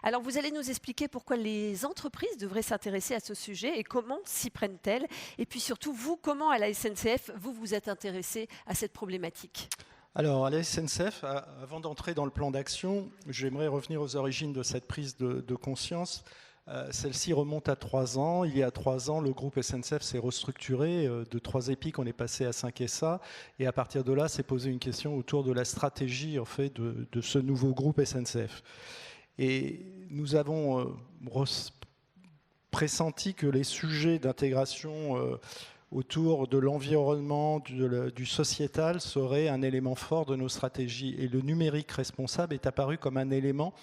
Alors, vous allez nous expliquer pourquoi les entreprises devraient s'intéresser à ce sujet et comment s'y prennent-elles. Et puis surtout, vous, comment à la SNCF, vous vous êtes intéressé à cette problématique? Alors, à la SNCF, avant d'entrer dans le plan d'action, j'aimerais revenir aux origines de cette prise de conscience. Celle-ci remonte à 3 ans. Il y a 3 ans, le groupe SNCF s'est restructuré. De 3 EPIC, on est passé à 5 SA. Et à partir de là, s'est posé une question autour de la stratégie en fait, de ce nouveau groupe SNCF. Et nous avons pressenti que les sujets d'intégration autour de l'environnement, du sociétal, serait un élément fort de nos stratégies. Et le numérique responsable est apparu comme un élément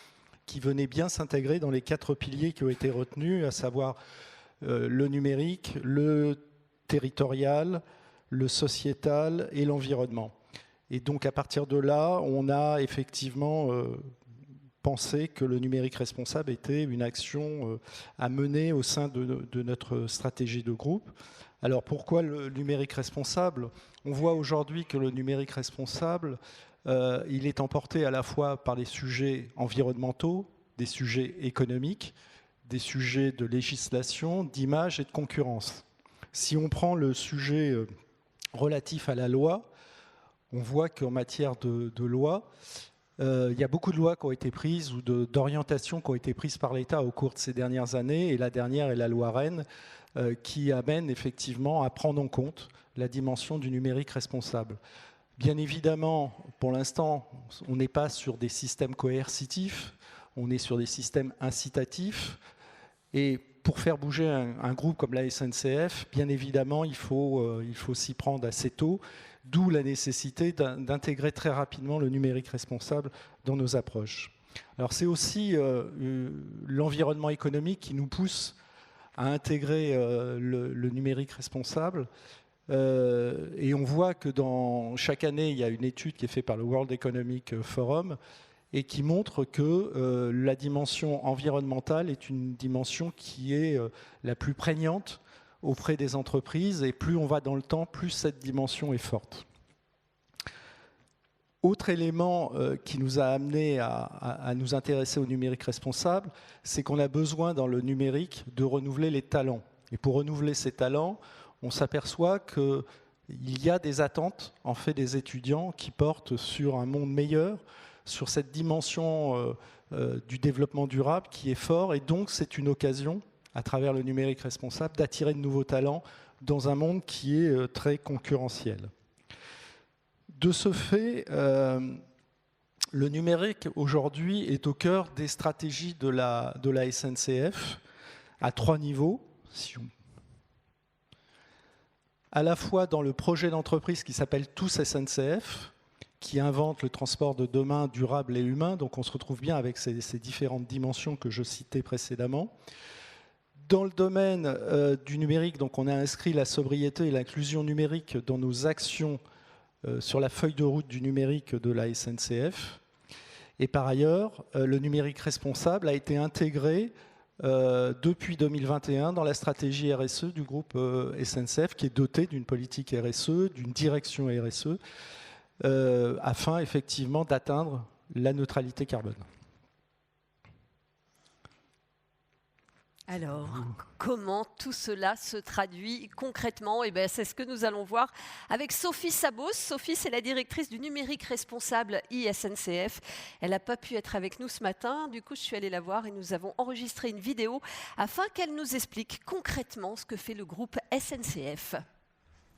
qui venait bien s'intégrer dans les 4 piliers qui ont été retenus, à savoir le numérique, le territorial, le sociétal et l'environnement. Et donc à partir de là, on a effectivement pensé que le numérique responsable était une action à mener au sein de notre stratégie de groupe. Alors pourquoi le numérique responsable? On voit aujourd'hui que le numérique responsable, il est emporté à la fois par les sujets environnementaux, des sujets économiques, des sujets de législation, d'image et de concurrence. Si on prend le sujet relatif à la loi, on voit qu'en matière de loi, il y a beaucoup de lois qui ont été prises ou d'orientations qui ont été prises par l'État au cours de ces dernières années, et la dernière est la loi Rennes, qui amène effectivement à prendre en compte la dimension du numérique responsable. Bien évidemment, pour l'instant, on n'est pas sur des systèmes coercitifs, on est sur des systèmes incitatifs. Et pour faire bouger un groupe comme la SNCF, bien évidemment, il faut s'y prendre assez tôt, d'où la nécessité d'intégrer très rapidement le numérique responsable dans nos approches. Alors c'est aussi l'environnement économique qui nous pousse à intégrer le numérique responsable. Et on voit que chaque année, il y a une étude qui est faite par le World Economic Forum et qui montre que la dimension environnementale est une dimension qui est la plus prégnante auprès des entreprises, et plus on va dans le temps, plus cette dimension est forte. Autre élément qui nous a amené à nous intéresser au numérique responsable, c'est qu'on a besoin dans le numérique de renouveler les talents. Et pour renouveler ces talents, on s'aperçoit qu'il y a des attentes en fait des étudiants qui portent sur un monde meilleur, sur cette dimension du développement durable qui est fort, et donc c'est une occasion, à travers le numérique responsable, d'attirer de nouveaux talents dans un monde qui est très concurrentiel. De ce fait, le numérique aujourd'hui est au cœur des stratégies de la SNCF à 3 niveaux. À la fois dans le projet d'entreprise qui s'appelle Tous SNCF, qui invente le transport de demain durable et humain. Donc on se retrouve bien avec ces différentes dimensions que je citais précédemment. Dans le domaine du numérique, donc on a inscrit la sobriété et l'inclusion numérique dans nos actions sur la feuille de route du numérique de la SNCF. Et par ailleurs, le numérique responsable a été intégré depuis 2021 dans la stratégie RSE du groupe SNCF, qui est dotée d'une politique RSE, d'une direction RSE, afin effectivement d'atteindre la neutralité carbone. Alors, comment tout cela se traduit concrètement? C'est ce que nous allons voir avec Sophie Sabos. Sophie, c'est la directrice du numérique responsable ISNCF. Elle n'a pas pu être avec nous ce matin. Du coup, je suis allée la voir et nous avons enregistré une vidéo afin qu'elle nous explique concrètement ce que fait le groupe SNCF.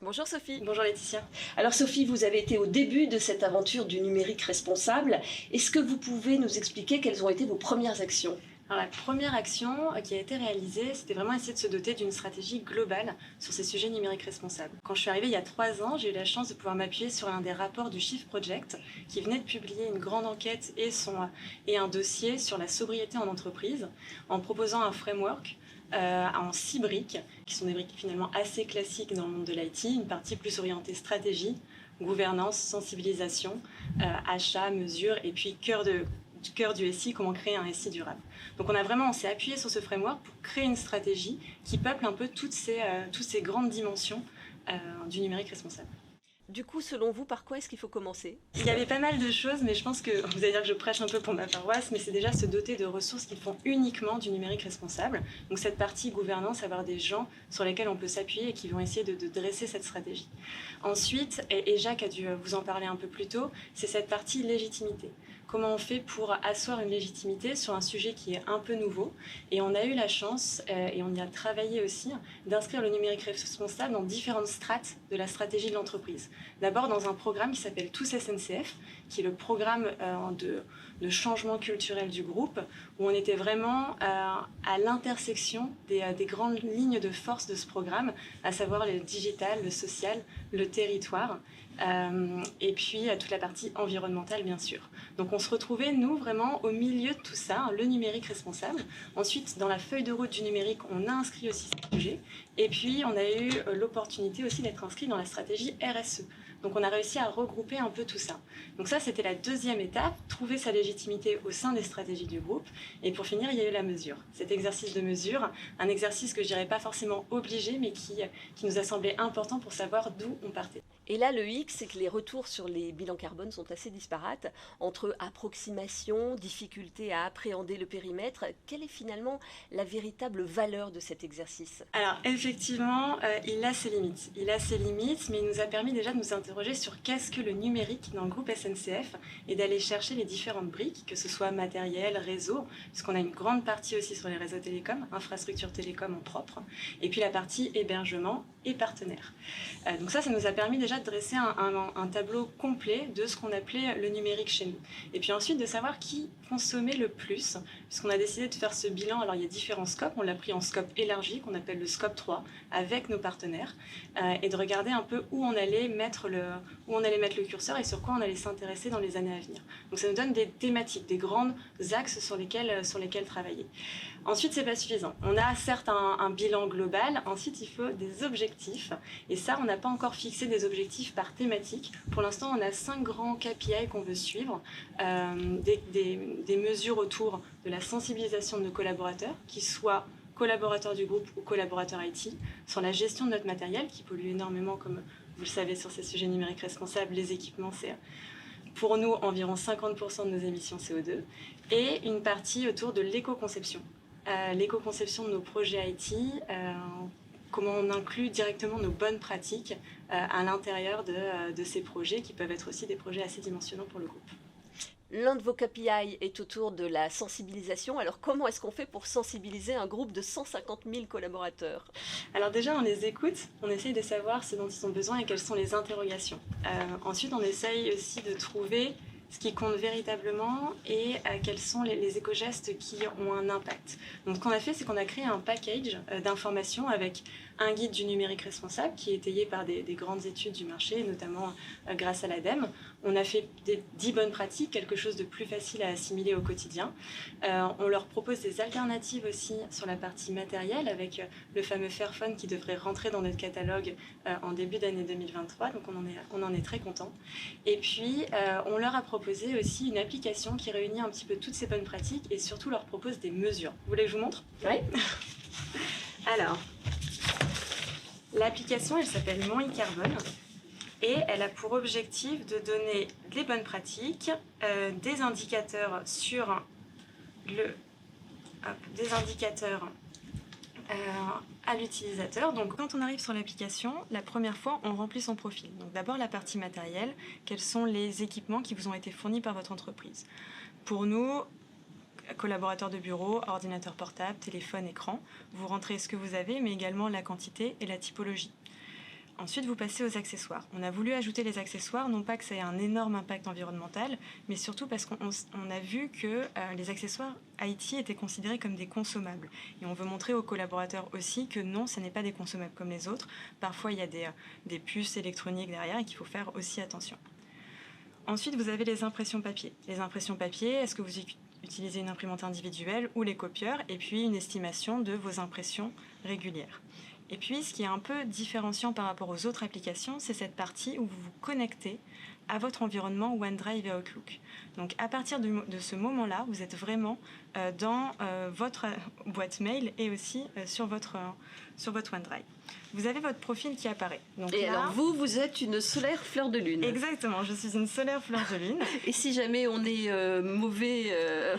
Bonjour Sophie. Bonjour Laetitia. Alors Sophie, vous avez été au début de cette aventure du numérique responsable. Est-ce que vous pouvez nous expliquer quelles ont été vos premières actions ? Alors, la première action qui a été réalisée, c'était vraiment essayer de se doter d'une stratégie globale sur ces sujets numériques responsables. Quand je suis arrivée il y a 3 ans, j'ai eu la chance de pouvoir m'appuyer sur un des rapports du Shift Project qui venait de publier une grande enquête et un dossier sur la sobriété en entreprise en proposant un framework en 6 briques, qui sont des briques finalement assez classiques dans le monde de l'IT, une partie plus orientée stratégie, gouvernance, sensibilisation, achat, mesure, et puis cœur du SI, comment créer un SI durable. Donc on s'est appuyé sur ce framework pour créer une stratégie qui peuple un peu toutes ces grandes dimensions du numérique responsable. Du coup, selon vous, par quoi est-ce qu'il faut commencer ? Il y avait pas mal de choses, mais je pense que vous allez dire que je prêche un peu pour ma paroisse, mais c'est déjà se doter de ressources qui font uniquement du numérique responsable. Donc cette partie gouvernance, avoir des gens sur lesquels on peut s'appuyer et qui vont essayer de dresser cette stratégie. Ensuite, et Jacques a dû vous en parler un peu plus tôt, c'est cette partie légitimité. Comment on fait pour asseoir une légitimité sur un sujet qui est un peu nouveau. Et on a eu la chance, et on y a travaillé aussi, d'inscrire le numérique responsable dans différentes strates de la stratégie de l'entreprise. D'abord dans un programme qui s'appelle Tous SNCF, qui est le programme de changement culturel du groupe, où on était vraiment à l'intersection des grandes lignes de force de ce programme, à savoir le digital, le social, le territoire, et puis toute la partie environnementale, bien sûr. Donc on se retrouvait, nous, vraiment au milieu de tout ça, le numérique responsable. Ensuite, dans la feuille de route du numérique, on a inscrit aussi ce sujet. Et puis, on a eu l'opportunité aussi d'être inscrit dans la stratégie RSE. Donc on a réussi à regrouper un peu tout ça. Donc ça, c'était la deuxième étape, trouver sa légitimité au sein des stratégies du groupe. Et pour finir, il y a eu la mesure. Cet exercice de mesure, un exercice que je dirais pas forcément obligé, mais qui nous a semblé important pour savoir d'où on partait. Et là, le hic, c'est que les retours sur les bilans carbone sont assez disparates entre approximation, difficulté à appréhender le périmètre. Quelle est finalement la véritable valeur de cet exercice ? Alors, effectivement, il a ses limites. Il a ses limites, mais il nous a permis déjà de nous interroger sur qu'est-ce que le numérique dans le groupe SNCF et d'aller chercher les différentes briques, que ce soit matériel, réseau, puisqu'on a une grande partie aussi sur les réseaux télécoms, infrastructures télécoms en propre, et puis la partie hébergement et partenaires. Donc ça nous a permis déjà de dresser un tableau complet de ce qu'on appelait le numérique chez nous. Et puis ensuite de savoir qui consommait le plus, puisqu'on a décidé de faire ce bilan. Alors il y a différents scopes, on l'a pris en scope élargi, qu'on appelle le scope 3, avec nos partenaires, et de regarder un peu où on allait mettre le curseur et sur quoi on allait s'intéresser dans les années à venir. Donc ça nous donne des thématiques, des grands axes sur lesquels travailler. Ensuite, c'est pas suffisant. On a certes un bilan global, ensuite il faut des objectifs, et ça, on n'a pas encore fixé des objectifs par thématique. Pour l'instant, on a 5 grands KPI qu'on veut suivre, des mesures autour de la sensibilisation de nos collaborateurs, qui soient collaborateurs du groupe ou collaborateurs IT, sur la gestion de notre matériel, qui pollue énormément, comme vous le savez, sur ces sujets numériques responsables. Les équipements, c'est pour nous environ 50% de nos émissions CO2, et une partie autour de l'éco-conception. L'éco-conception de nos projets IT, comment on inclut directement nos bonnes pratiques à l'intérieur de ces projets, qui peuvent être aussi des projets assez dimensionnants pour le groupe. L'un de vos KPI est autour de la sensibilisation. Alors comment est-ce qu'on fait pour sensibiliser un groupe de 150 000 collaborateurs ? Alors déjà, on les écoute, on essaye de savoir ce dont ils ont besoin et quelles sont les interrogations. Ensuite, on essaye aussi de trouver ce qui compte véritablement et quels sont les éco-gestes qui ont un impact. Donc ce qu'on a fait, c'est qu'on a créé un package d'informations avec un guide du numérique responsable qui est étayé par des grandes études du marché, notamment grâce à l'ADEME. On a fait des 10 bonnes pratiques, quelque chose de plus facile à assimiler au quotidien. On leur propose des alternatives aussi sur la partie matérielle avec le fameux Fairphone qui devrait rentrer dans notre catalogue en début d'année 2023, donc on en est très content. Et puis on leur a proposé aussi une application qui réunit un petit peu toutes ces bonnes pratiques et surtout leur propose des mesures. Vous voulez que je vous montre ? Oui. Alors, l'application, elle s'appelle Mon e-Carbone et elle a pour objectif de donner les bonnes pratiques, des indicateurs sur des indicateurs à l'utilisateur. Donc quand on arrive sur l'application, la première fois, on remplit son profil. Donc d'abord la partie matérielle, quels sont les équipements qui vous ont été fournis par votre entreprise. Pour nous, collaborateurs de bureau, ordinateur portable, téléphone, écran, vous rentrez ce que vous avez, mais également la quantité et la typologie. Ensuite, vous passez aux accessoires. On a voulu ajouter les accessoires, non pas que ça ait un énorme impact environnemental, mais surtout parce qu'on a vu que les accessoires IT étaient considérés comme des consommables. Et on veut montrer aux collaborateurs aussi que non, ce n'est pas des consommables comme les autres. Parfois, il y a des puces électroniques derrière et qu'il faut faire aussi attention. Ensuite, vous avez les impressions papier. Les impressions papier, est-ce que vous utilisez une imprimante individuelle ou les copieurs, et puis une estimation de vos impressions régulières. Et puis, ce qui est un peu différenciant par rapport aux autres applications, c'est cette partie où vous vous connectez à votre environnement OneDrive et Outlook. Donc, à partir de ce moment-là, vous êtes vraiment dans votre boîte mail et aussi sur votre OneDrive. Vous avez votre profil qui apparaît. Donc et là, alors vous êtes une solaire fleur de lune. Exactement, je suis une solaire fleur de lune. Et si jamais on est mauvais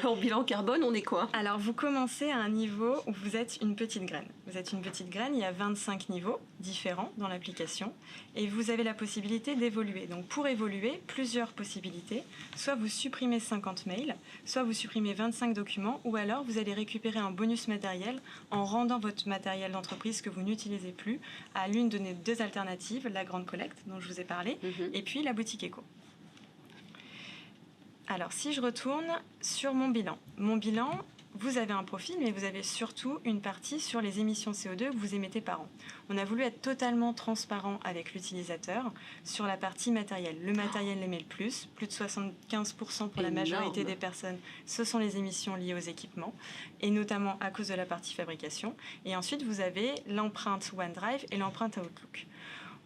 en bilan carbone, on est quoi? Alors vous commencez à un niveau où vous êtes une petite graine. Vous êtes une petite graine, il y a 25 niveaux différents dans l'application et vous avez la possibilité d'évoluer. Donc pour évoluer, plusieurs possibilités. Soit vous supprimez 50 mails, soit vous supprimez 25 documents ou alors vous allez récupérer un bonus matériel en rendant votre matériel d'entreprise que vous n'utilisez plus à l'une de nos deux alternatives, la grande collecte dont je vous ai parlé, et puis la boutique éco. Alors si je retourne sur mon bilan, vous avez un profil, mais vous avez surtout une partie sur les émissions CO2 que vous émettez par an. On a voulu être totalement transparent avec l'utilisateur sur la partie matérielle. Le matériel émet le plus de 75% pour la majorité des personnes, ce sont les émissions liées aux équipements, et notamment à cause de la partie fabrication. Et ensuite, vous avez l'empreinte OneDrive et l'empreinte Outlook.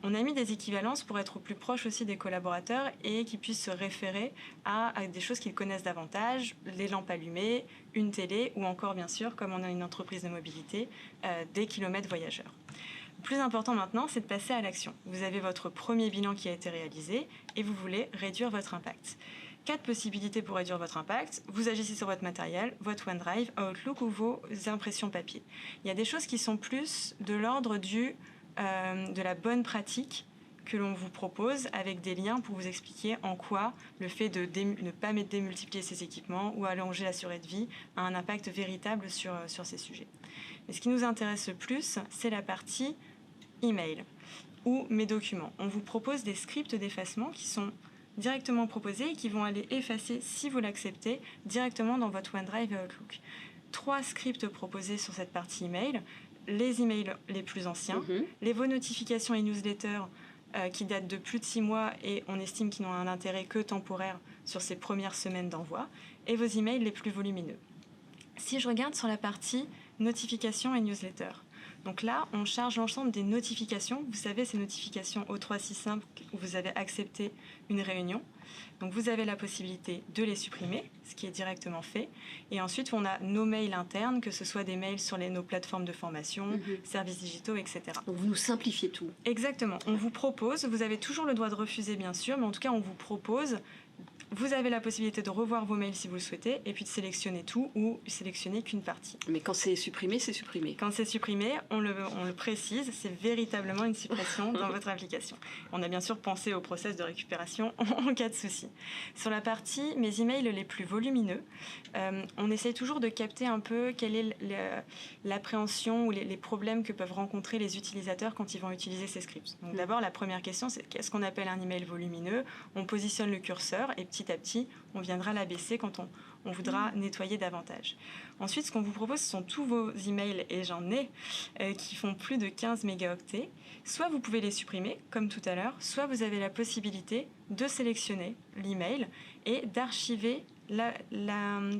On a mis des équivalences pour être au plus proche aussi des collaborateurs et qu'ils puissent se référer à des choses qu'ils connaissent davantage, les lampes allumées, une télé ou encore, bien sûr, comme on a une entreprise de mobilité, des kilomètres voyageurs. Le plus important maintenant, c'est de passer à l'action. Vous avez votre premier bilan qui a été réalisé et vous voulez réduire votre impact. 4 possibilités pour réduire votre impact. Vous agissez sur votre matériel, votre OneDrive, Outlook ou vos impressions papier. Il y a des choses qui sont plus de l'ordre de la bonne pratique que l'on vous propose avec des liens pour vous expliquer en quoi le fait de ne pas démultiplier ces équipements ou allonger la durée de vie a un impact véritable sur ces sujets. Mais ce qui nous intéresse le plus, c'est la partie email ou mes documents. On vous propose des scripts d'effacement qui sont directement proposés et qui vont aller effacer, si vous l'acceptez, directement dans votre OneDrive et Outlook. 3 scripts proposés sur cette partie email. Les emails les plus anciens, vos notifications et newsletters qui datent de plus de 6 mois et on estime qu'ils n'ont un intérêt que temporaire sur ces premières semaines d'envoi, et vos emails les plus volumineux. Si je regarde sur la partie notifications et newsletters, donc là, on charge l'ensemble des notifications. Vous savez, ces notifications O365 où vous avez accepté une réunion. Donc vous avez la possibilité de les supprimer, ce qui est directement fait. Et ensuite, on a nos mails internes, que ce soit des mails sur nos plateformes de formation, services digitaux, etc. Donc vous nous simplifiez tout. Exactement. On vous propose, vous avez toujours le droit de refuser, bien sûr, mais en tout cas, on vous propose. Vous avez la possibilité de revoir vos mails si vous le souhaitez, et puis de sélectionner tout ou sélectionner qu'une partie. Mais quand c'est supprimé, c'est supprimé. Quand c'est supprimé, on le précise, c'est véritablement une suppression dans votre application. On a bien sûr pensé au process de récupération en cas de souci. Sur la partie mes emails les plus volumineux, on essaye toujours de capter un peu quelle est l'appréhension ou les problèmes que peuvent rencontrer les utilisateurs quand ils vont utiliser ces scripts. Donc d'abord, la première question, c'est qu'est-ce qu'on appelle un email volumineux? On positionne le curseur et petit à petit, on viendra l'abaisser quand on voudra nettoyer davantage. Ensuite, ce qu'on vous propose, ce sont tous vos emails, et j'en ai, qui font plus de 15 mégaoctets. Soit vous pouvez les supprimer, comme tout à l'heure, soit vous avez la possibilité de sélectionner l'email et d'archiver la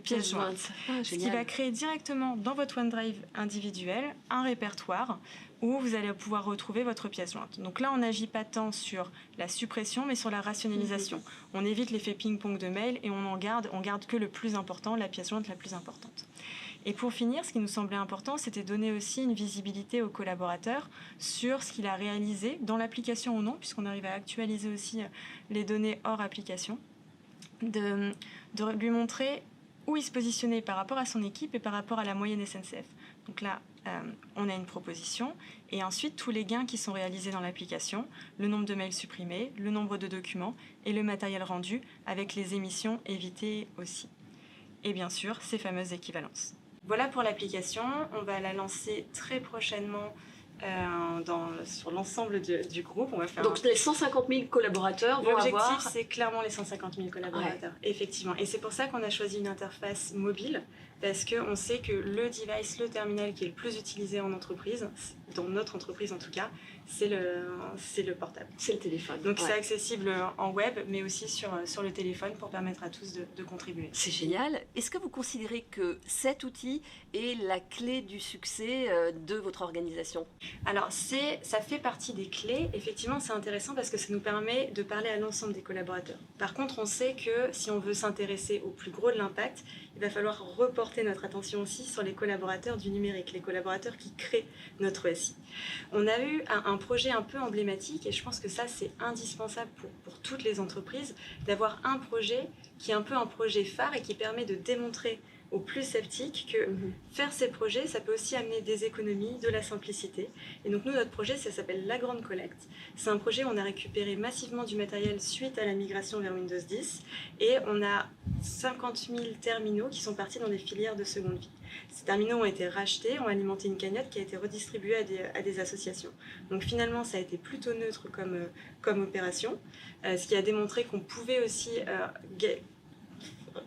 pièce jointe. Ce qui va créer directement dans votre OneDrive individuel un répertoire où vous allez pouvoir retrouver votre pièce jointe. Donc là, on n'agit pas tant sur la suppression, mais sur la rationalisation. On évite l'effet ping-pong de mail et on garde que le plus important, la pièce jointe la plus importante. Et pour finir, ce qui nous semblait important, c'était donner aussi une visibilité aux collaborateurs sur ce qu'il a réalisé dans l'application ou non, puisqu'on arrive à actualiser aussi les données hors application, de lui montrer où il se positionnait par rapport à son équipe et par rapport à la moyenne SNCF. Donc là, on a une proposition et ensuite tous les gains qui sont réalisés dans l'application, le nombre de mails supprimés, le nombre de documents et le matériel rendu avec les émissions évitées aussi. Et bien sûr, ces fameuses équivalences. Voilà pour l'application. On va la lancer très prochainement sur l'ensemble du groupe. On va faire donc les 150 000 collaborateurs vont avoir... L'objectif, c'est clairement les 150 000 collaborateurs, effectivement. Et c'est pour ça qu'on a choisi une interface mobile, parce qu'on sait que le device, le terminal qui est le plus utilisé en entreprise, dans notre entreprise en tout cas, c'est le portable. C'est le téléphone. Donc c'est accessible en web, mais aussi sur le téléphone pour permettre à tous de contribuer. C'est génial. Est-ce que vous considérez que cet outil est la clé du succès de votre organisation? Alors ça fait partie des clés. Effectivement, c'est intéressant parce que ça nous permet de parler à l'ensemble des collaborateurs. Par contre, on sait que si on veut s'intéresser au plus gros de l'impact, il va falloir reporter notre attention aussi sur les collaborateurs du numérique, les collaborateurs qui créent notre SI. On a eu un projet un peu emblématique et je pense que ça c'est indispensable pour toutes les entreprises d'avoir un projet qui est un peu un projet phare et qui permet de démontrer aux plus sceptiques que faire ces projets, ça peut aussi amener des économies, de la simplicité. Et donc nous, notre projet, ça s'appelle La Grande Collecte. C'est un projet où on a récupéré massivement du matériel suite à la migration vers Windows 10 et on a 50 000 terminaux qui sont partis dans des filières de seconde vie. Ces terminaux ont été rachetés, ont alimenté une cagnotte qui a été redistribuée à des associations. Donc finalement, ça a été plutôt neutre comme opération, ce qui a démontré qu'on pouvait aussi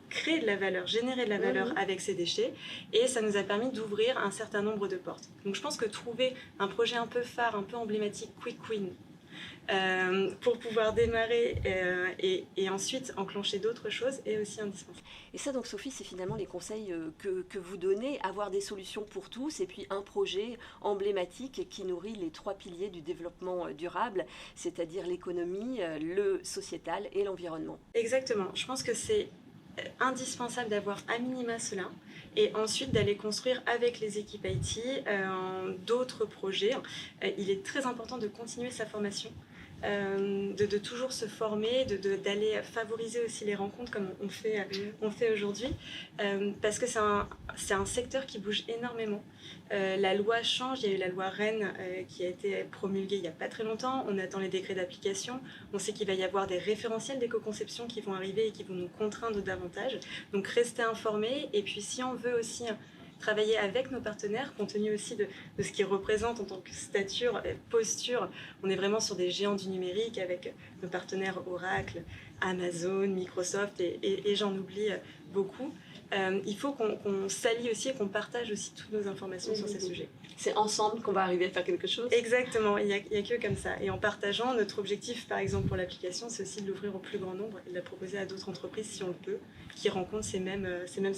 créer de la valeur, générer de la valeur avec ces déchets, et ça nous a permis d'ouvrir un certain nombre de portes. Donc je pense que trouver un projet un peu phare, un peu emblématique, quick win, pour pouvoir démarrer et ensuite enclencher d'autres choses est aussi indispensable. Et ça, donc Sophie, c'est finalement les conseils que vous donnez, avoir des solutions pour tous et puis un projet emblématique qui nourrit les 3 piliers du développement durable, c'est-à-dire l'économie, le sociétal et l'environnement. Exactement, je pense que c'est indispensable d'avoir à minima cela et ensuite d'aller construire avec les équipes IT d'autres projets. Il est très important de continuer sa formation, de toujours se former, d'aller favoriser aussi les rencontres comme on fait aujourd'hui, parce que c'est un secteur qui bouge énormément. La loi change, il y a eu la loi Rennes qui a été promulguée il n'y a pas très longtemps, on attend les décrets d'application, on sait qu'il va y avoir des référentiels d'éco-conception qui vont arriver et qui vont nous contraindre davantage, donc rester informés, et puis si on veut aussi travailler avec nos partenaires, compte tenu aussi de ce qu'ils représentent en tant que stature, posture. On est vraiment sur des géants du numérique avec nos partenaires Oracle, Amazon, Microsoft et j'en oublie beaucoup. Il faut qu'on s'allie aussi et qu'on partage aussi toutes nos informations sur ces sujets. C'est ensemble qu'on va arriver à faire quelque chose. Exactement, il n'y a que comme ça. Et en partageant, notre objectif, par exemple, pour l'application, c'est aussi de l'ouvrir au plus grand nombre et de la proposer à d'autres entreprises, si on le peut, qui rencontrent ces mêmes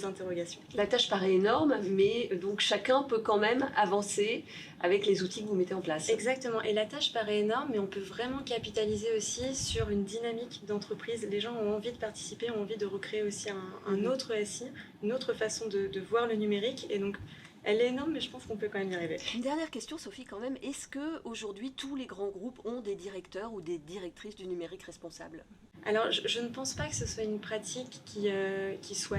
interrogations. La tâche paraît énorme, mais donc chacun peut quand même avancer avec les outils que vous mettez en place. Exactement, et la tâche paraît énorme, mais on peut vraiment capitaliser aussi sur une dynamique d'entreprise. Les gens ont envie de participer, ont envie de recréer aussi un autre SI, une autre façon de voir le numérique, et donc elle est énorme, mais je pense qu'on peut quand même y arriver. Une dernière question, Sophie, quand même. Est-ce qu'aujourd'hui, tous les grands groupes ont des directeurs ou des directrices du numérique responsable ? Alors, je ne pense pas que ce soit une pratique qui soit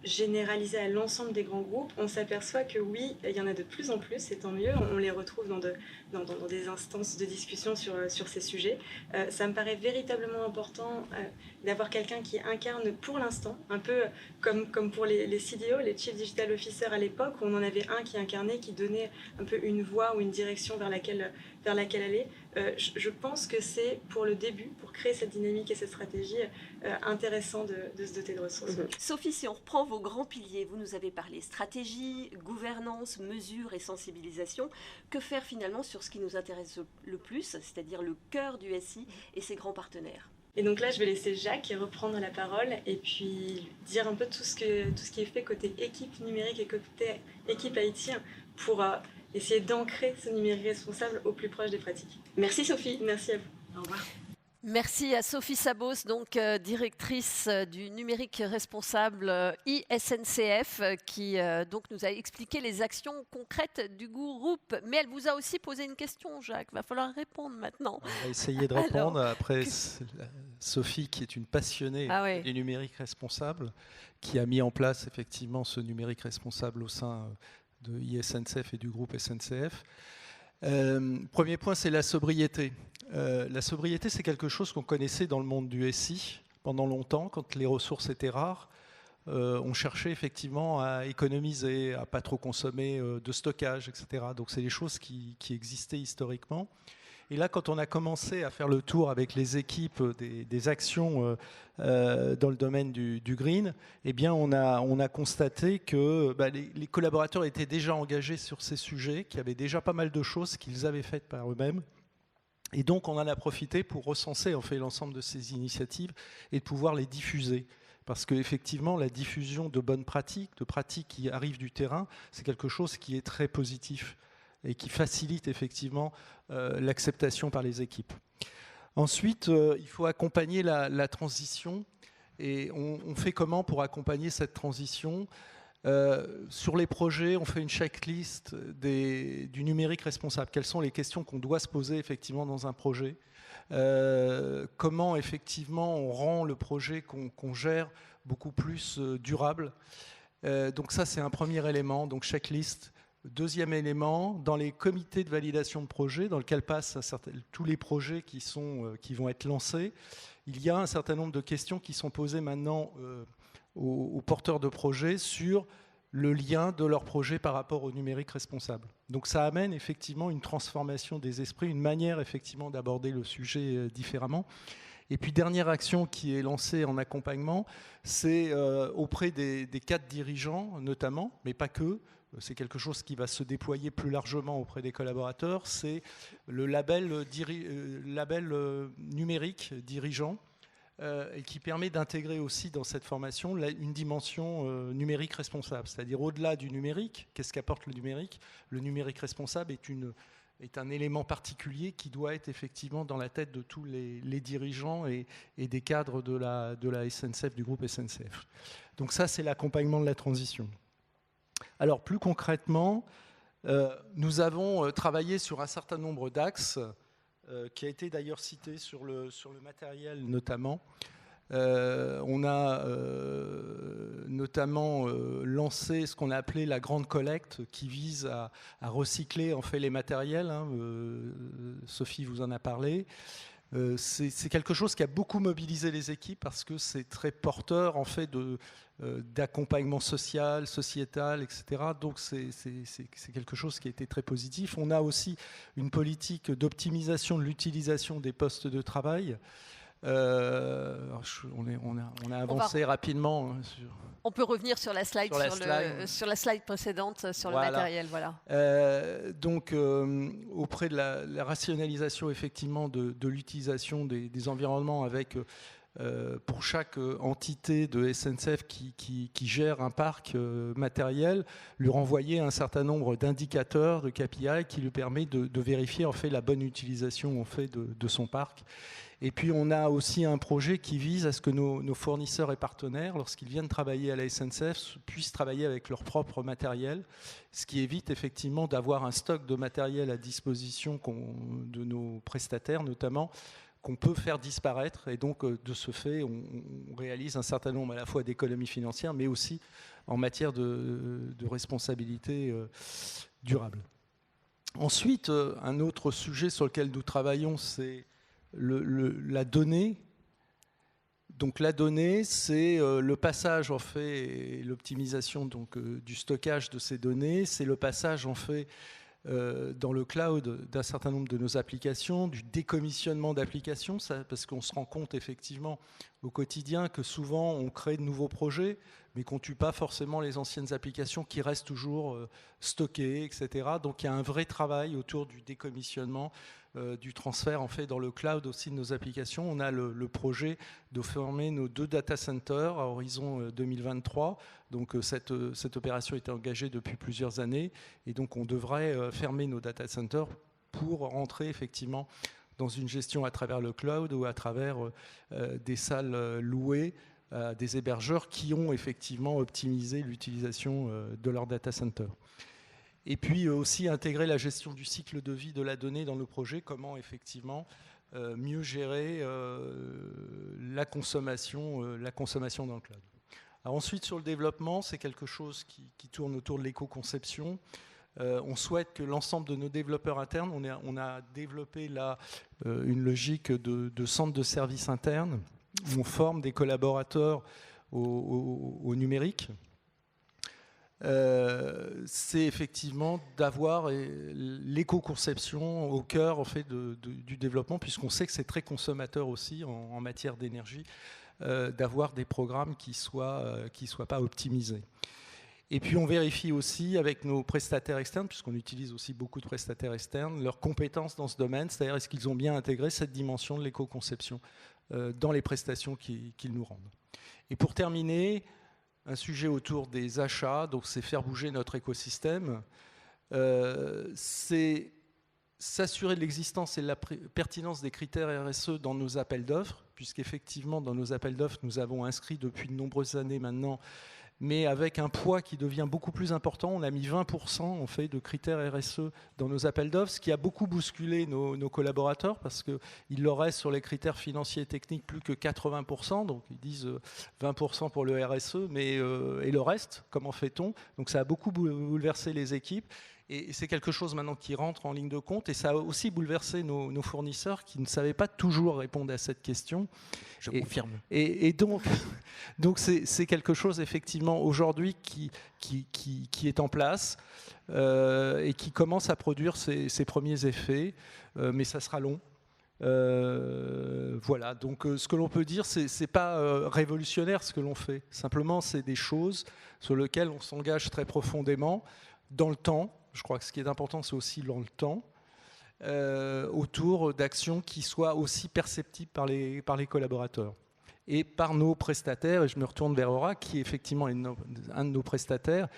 généralisée à l'ensemble des grands groupes. On s'aperçoit que oui, il y en a de plus en plus, et tant mieux. On les retrouve dans des instances de discussion sur ces sujets. Ça me paraît véritablement important d'avoir quelqu'un qui incarne pour l'instant, un peu comme pour les CDO, les Chief Digital Officers à l'époque, où on en avait un qui incarnait, qui donnait un peu une voie ou une direction vers laquelle aller. Je pense que c'est pour le début, pour créer cette dynamique et cette stratégie, intéressant de se doter de ressources. Sophie, si on reprend vos grands piliers, vous nous avez parlé stratégie, gouvernance, mesure et sensibilisation. Que faire finalement sur ce qui nous intéresse le plus, c'est-à-dire le cœur du SI et ses grands partenaires ? Et donc là, je vais laisser Jacques reprendre la parole et puis dire un peu tout ce qui est fait côté équipe numérique et côté équipe IT pour essayer d'ancrer ce numérique responsable au plus proche des pratiques. Merci Sophie. Merci à vous. Au revoir. Merci à Sophie Sabos, donc directrice du numérique responsable ISNCF, qui donc nous a expliqué les actions concrètes du groupe. Mais elle vous a aussi posé une question, Jacques. Va falloir répondre maintenant. On va essayer de répondre. Après, Sophie, qui est une passionnée du numérique responsable, qui a mis en place effectivement ce numérique responsable au sein de ISNCF et du groupe SNCF. Premier point, c'est la sobriété. La sobriété, c'est quelque chose qu'on connaissait dans le monde du SI pendant longtemps, quand les ressources étaient rares. On cherchait effectivement à économiser, à pas trop consommer de stockage, etc. Donc c'est des choses qui existaient historiquement. Et là, quand on a commencé à faire le tour avec les équipes des actions dans le domaine du green, eh bien, on a constaté que les collaborateurs étaient déjà engagés sur ces sujets, qu'il y avait déjà pas mal de choses qu'ils avaient faites par eux-mêmes. Et donc, on en a profité pour recenser en fait l'ensemble de ces initiatives et de pouvoir les diffuser. Parce qu'effectivement, la diffusion de bonnes pratiques, de pratiques qui arrivent du terrain, c'est quelque chose qui est très positif et qui facilite effectivement l'acceptation par les équipes. Ensuite, il faut accompagner la transition. Et on fait comment pour accompagner cette transition ? Sur les projets, on fait une checklist du numérique responsable. Quelles sont les questions qu'on doit se poser effectivement dans un projet ? Comment effectivement on rend le projet qu'on gère beaucoup plus durable. Donc ça, c'est un premier élément, donc checklist. Deuxième élément, dans les comités de validation de projet, dans lesquels passent tous les projets qui vont être lancés, il y a un certain nombre de questions qui sont posées maintenant aux porteurs de projets sur le lien de leur projet par rapport au numérique responsable. Donc ça amène effectivement une transformation des esprits, une manière effectivement d'aborder le sujet différemment. Et puis dernière action qui est lancée en accompagnement, c'est auprès des cadres dirigeants notamment, mais pas que. C'est quelque chose qui va se déployer plus largement auprès des collaborateurs. C'est le label numérique dirigeant et qui permet d'intégrer aussi dans cette formation une dimension numérique responsable. C'est-à-dire au-delà du numérique, qu'est-ce qu'apporte le numérique ? Le numérique responsable est un élément particulier qui doit être effectivement dans la tête de tous les dirigeants et des cadres de la SNCF, du groupe SNCF. Donc ça, c'est l'accompagnement de la transition. Alors plus concrètement, nous avons travaillé sur un certain nombre d'axes qui a été d'ailleurs cité sur le matériel notamment. On a notamment lancé ce qu'on a appelé la grande collecte qui vise à recycler en fait les matériels. Sophie vous en a parlé. C'est quelque chose qui a beaucoup mobilisé les équipes parce que c'est très porteur en fait d'accompagnement social, sociétal, etc. Donc c'est quelque chose qui a été très positif. On a aussi une politique d'optimisation de l'utilisation des postes de travail. On a avancé rapidement. On peut revenir sur la slide, sur la slide précédente, sur le matériel. Voilà. Donc, auprès de la rationalisation effectivement de l'utilisation des environnements avec, pour chaque entité de SNCF qui gère un parc matériel, lui renvoyer un certain nombre d'indicateurs, de KPI qui lui permet de vérifier en fait la bonne utilisation en fait de son parc. Et puis on a aussi un projet qui vise à ce que nos fournisseurs et partenaires, lorsqu'ils viennent travailler à la SNCF, puissent travailler avec leur propre matériel, ce qui évite effectivement d'avoir un stock de matériel à disposition de nos prestataires notamment, qu'on peut faire disparaître. Et donc de ce fait, on réalise un certain nombre à la fois d'économies financières, mais aussi en matière de responsabilité durable. Ensuite, un autre sujet sur lequel nous travaillons, c'est la donnée. Donc la donnée, c'est le passage en fait, et l'optimisation donc du stockage de ces données, c'est le passage en fait dans le cloud d'un certain nombre de nos applications, du décommissionnement d'applications, parce qu'on se rend compte effectivement au quotidien que souvent on crée de nouveaux projets, mais qu'on ne tue pas forcément les anciennes applications qui restent toujours stockées, etc. Donc il y a un vrai travail autour du décommissionnement, du transfert en fait dans le cloud aussi de nos applications. On a le projet de former nos 2 data centers à horizon 2023. Donc cette opération était engagée depuis plusieurs années et donc on devrait fermer nos data centers pour rentrer effectivement dans une gestion à travers le cloud ou à travers des salles louées à des hébergeurs qui ont effectivement optimisé l'utilisation de leur data center. Et puis aussi intégrer la gestion du cycle de vie de la donnée dans le projet, comment effectivement mieux gérer la consommation dans le cloud. Alors ensuite, sur le développement, c'est quelque chose qui tourne autour de l'éco-conception. On souhaite que l'ensemble de nos développeurs internes, on a développé là une logique de centre de services internes où on forme des collaborateurs au numérique. c'est effectivement d'avoir l'éco-conception au cœur en fait, du développement, puisqu'on sait que c'est très consommateur aussi en matière d'énergie, d'avoir des programmes qui soient pas optimisés. Et puis on vérifie aussi avec nos prestataires externes, puisqu'on utilise aussi beaucoup de prestataires externes, leurs compétences dans ce domaine, c'est-à-dire est-ce qu'ils ont bien intégré cette dimension de l'éco-conception dans les prestations qu'ils nous rendent. Et pour terminer, un sujet autour des achats, donc c'est faire bouger notre écosystème, c'est s'assurer de l'existence et de la pertinence des critères RSE dans nos appels d'offres, puisqu'effectivement dans nos appels d'offres nous avons inscrit depuis de nombreuses années maintenant, mais avec un poids qui devient beaucoup plus important. On a mis 20% en fait, de critères RSE dans nos appels d'offres, ce qui a beaucoup bousculé nos collaborateurs, parce qu'il leur reste sur les critères financiers et techniques plus que 80%, donc ils disent 20% pour le RSE, mais et le reste, comment fait-on? Donc ça a beaucoup bouleversé les équipes. Et c'est quelque chose maintenant qui rentre en ligne de compte, et ça a aussi bouleversé nos fournisseurs qui ne savaient pas toujours répondre à cette question. Je confirme. Et donc c'est quelque chose effectivement aujourd'hui qui est en place et qui commence à produire ses premiers effets, mais ça sera long. Voilà, donc ce que l'on peut dire, c'est pas révolutionnaire ce que l'on fait. Simplement, c'est des choses sur lesquelles on s'engage très profondément dans le temps. Je crois que ce qui est important, c'est aussi dans le temps, autour d'actions qui soient aussi perceptibles par les collaborateurs et par nos prestataires. Et je me retourne vers Aura, qui effectivement est un de nos prestataires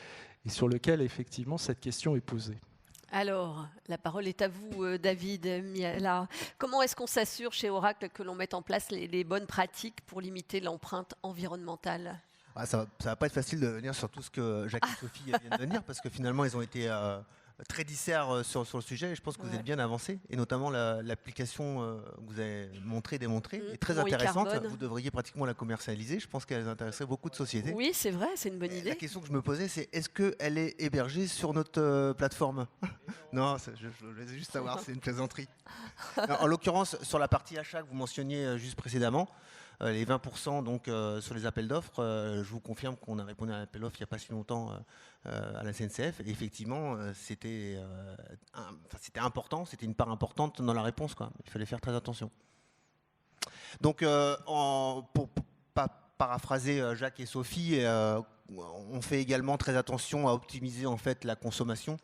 et sur lequel effectivement cette question est posée. Alors, la parole est à vous, David Miala. Comment est-ce qu'on s'assure chez Oracle que l'on mette en place les bonnes pratiques pour limiter l'empreinte environnementale ? Ça va pas être facile de venir sur tout ce que Jacques et Sophie viennent de dire, parce que finalement, ils ont été très disserts sur le sujet, et je pense que vous êtes bien avancés, et notamment l'application que vous avez démontrée, est très intéressante. Vous devriez pratiquement la commercialiser. Je pense qu'elle intéresserait beaucoup de sociétés. Oui, c'est vrai, c'est une bonne idée. La question que je me posais, c'est est-ce qu'elle est hébergée sur notre plateforme? Non, je voulais juste savoir, c'est une plaisanterie. En l'occurrence, sur la partie achat que vous mentionniez juste précédemment, les 20% donc, sur les appels d'offres, je vous confirme qu'on a répondu à un appel d'offres il n'y a pas si longtemps à la SNCF. Et effectivement, c'était important, c'était une part importante dans la réponse, quoi. Il fallait faire très attention. Donc, pour paraphraser Jacques et Sophie, on fait également très attention à optimiser en fait, la consommation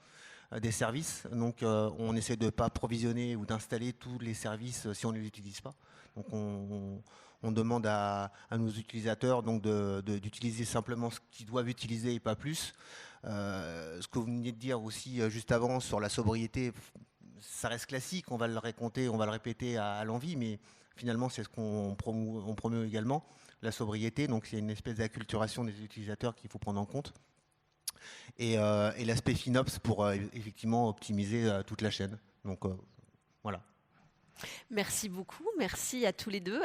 des services. Donc, on essaie de ne pas provisionner ou d'installer tous les services si on ne les utilise pas. Donc, on demande à nos utilisateurs donc d'utiliser simplement ce qu'ils doivent utiliser et pas plus. Ce que vous veniez de dire aussi juste avant sur la sobriété, ça reste classique, on va le raconter, on va le répéter à l'envi, mais finalement c'est ce qu'on promeut également, la sobriété. Donc c'est une espèce d'acculturation des utilisateurs qu'il faut prendre en compte. Et l'aspect FinOps pour effectivement optimiser toute la chaîne. Donc voilà. Merci beaucoup, merci à tous les deux.